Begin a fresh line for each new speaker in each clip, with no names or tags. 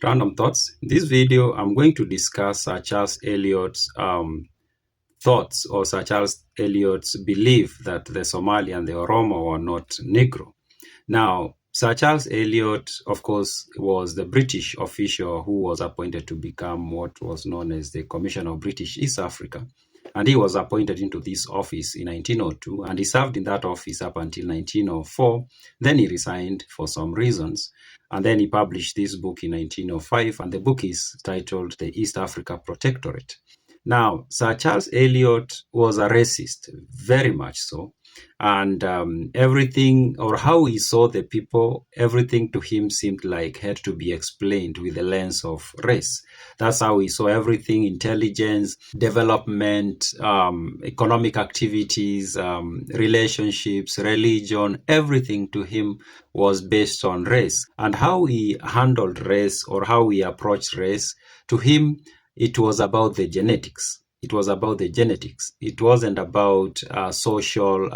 Random Thoughts. In this video, I'm going to discuss Sir Charles Elliott's thoughts or Sir Charles Elliott's belief that the Somali and the Oromo were not Negro. Now, Sir Charles Elliott, of course, was the British official who was appointed to become what was known as the Commissioner of British East Africa. And he was appointed into this office in 1902, and he served in that office up until 1904. Then he resigned for some reasons, and then he published this book in 1905, and the book is titled The East Africa Protectorate. Now, Sir Charles Elliott was a racist, very much so, and everything, or how he saw the people, everything to him seemed like had to be explained with the lens of race. That's how he saw everything: intelligence, development, economic activities, relationships, religion. Everything to him was based on race. And how he handled race, or how he approached race, to him, it was about the genetics. It was about the genetics. It wasn't about social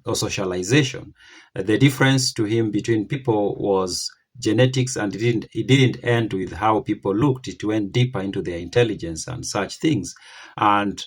or socialization. The difference to him between people was genetics, and it didn't end with how people looked. It went deeper into their intelligence and such things. And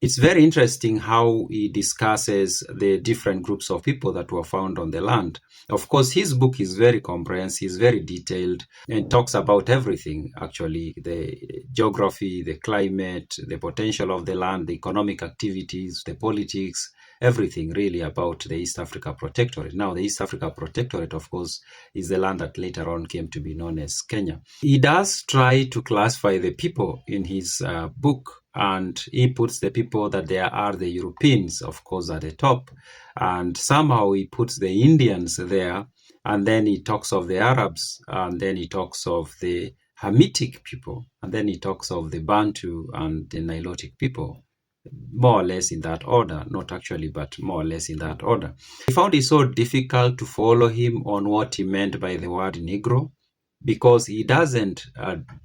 it's very interesting how he discusses the different groups of people that were found on the land. Of course, his book is very comprehensive, very detailed, and talks about everything, actually: the geography, the climate, the potential of the land, the economic activities, the politics, everything really about the East Africa Protectorate. Now, the East Africa Protectorate, of course, is the land that later on came to be known as Kenya. He does try to classify the people in his book, and he puts the people that there are the Europeans, of course, at the top, and somehow he puts the Indians there, and then he talks of the Arabs, and then he talks of the Hamitic people, and then he talks of the Bantu and the Nilotic people, more or less in that order. Not actually, but more or less in that order. He found it so difficult to follow him on what he meant by the word Negro, because he doesn't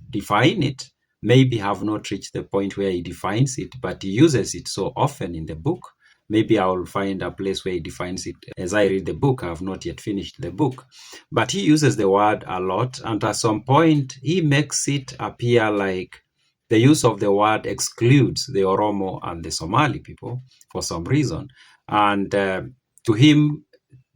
define it. Maybe have not reached the point where he defines it, but he uses it so often in the book. Maybe I will find a place where he defines it as I read the book. I have not yet finished the book. But he uses the word a lot, and at some point he makes it appear like the use of the word excludes the Oromo and the Somali people for some reason. And to him,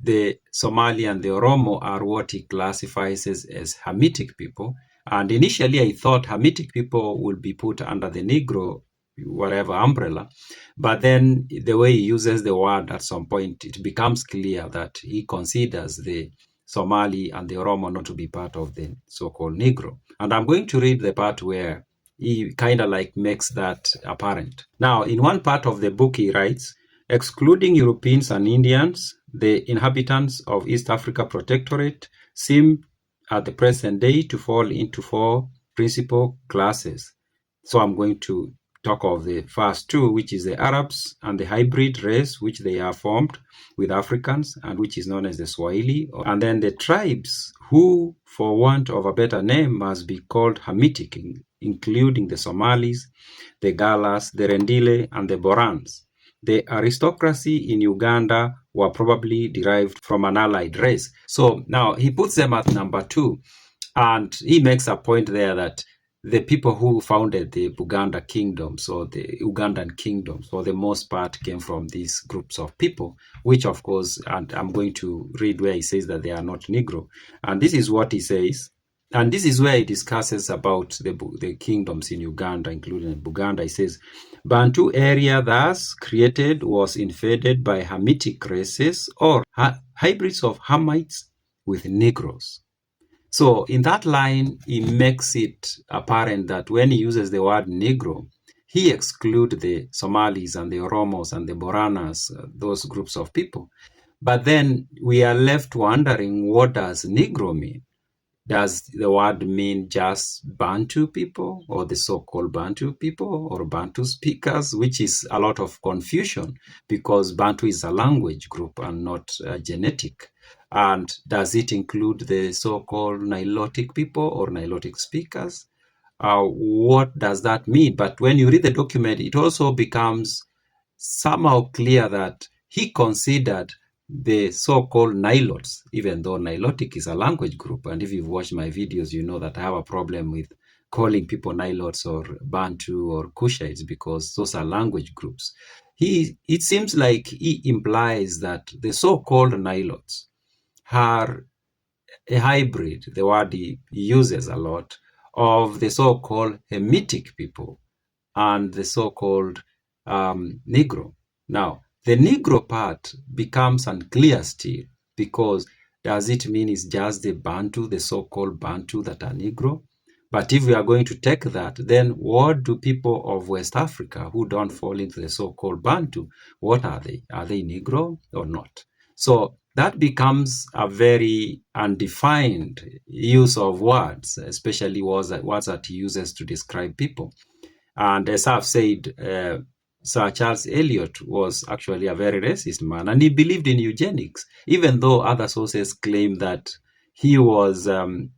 the Somali and the Oromo are what he classifies as Hamitic people. And initially, I thought Hamitic people will be put under the Negro, whatever umbrella. But then the way he uses the word, at some point, it becomes clear that he considers the Somali and the Oromo not to be part of the so-called Negro. And I'm going to read the part where he kind of like makes that apparent. Now, in one part of the book, he writes, excluding Europeans and Indians, the inhabitants of East Africa Protectorate seem at the present day to fall into four principal classes. So I'm going to talk of the first two, which is the Arabs and the hybrid race, which they are formed with Africans, and which is known as the Swahili. And then the tribes, who, for want of a better name, must be called Hamitic, including the Somalis, the Galas, the Rendile, and the Borans. The aristocracy in Uganda were probably derived from an allied race. So now he puts them at number two, and he makes a point there that the people who founded the Buganda kingdoms, or the Ugandan kingdoms, for the most part, came from these groups of people, which, of course, and I'm going to read where he says that they are not Negro. And this is what he says. And this is where he discusses about the kingdoms in Uganda, including Buganda. He says, Bantu area thus created was invaded by Hamitic races, or hybrids of Hamites with Negroes. So in that line, he makes it apparent that when he uses the word Negro, he excludes the Somalis and the Oromos and the Boranas, those groups of people. But then we are left wondering, what does Negro mean? Does the word mean just Bantu people, or the so-called Bantu people, or Bantu speakers, which is a lot of confusion, because Bantu is a language group and not genetic. And does it include the so-called Nilotic people or Nilotic speakers? What does that mean? But when you read the document, it also becomes somehow clear that he considered the so-called Nilots, even though Nilotic is a language group. And if you've watched my videos, you know that I have a problem with calling people Nilots or Bantu or Kushites because those are language groups. It seems like he implies that the so-called Nilots are a hybrid, the word he uses a lot, of the so-called Hamitic people and the so-called Negro. Now, the Negro part becomes unclear still, because does it mean it's just the Bantu, the so-called Bantu that are Negro? But if we are going to take that, then what do people of West Africa who don't fall into the so-called Bantu, what are they? Are they Negro or not? So that becomes a very undefined use of words, especially words that he uses to describe people. And as I've said, Sir Charles Elliott was actually a very racist man, and he believed in eugenics, even though other sources claim that he was um,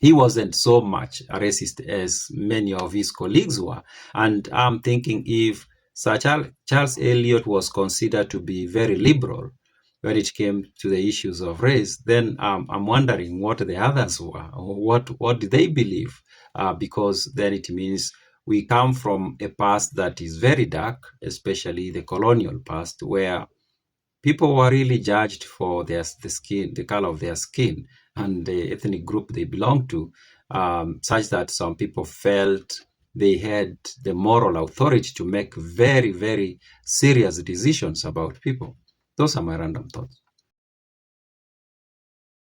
he wasn't so much a racist as many of his colleagues were. And I'm thinking, if Sir Charles Elliott was considered to be very liberal when it came to the issues of race, then I'm wondering what the others were. What did they believe? Because then it means we come from a past that is very dark, especially the colonial past, where people were really judged for the color of their skin, and the ethnic group they belonged to, such that some people felt they had the moral authority to make very, very serious decisions about people. Those are my random thoughts.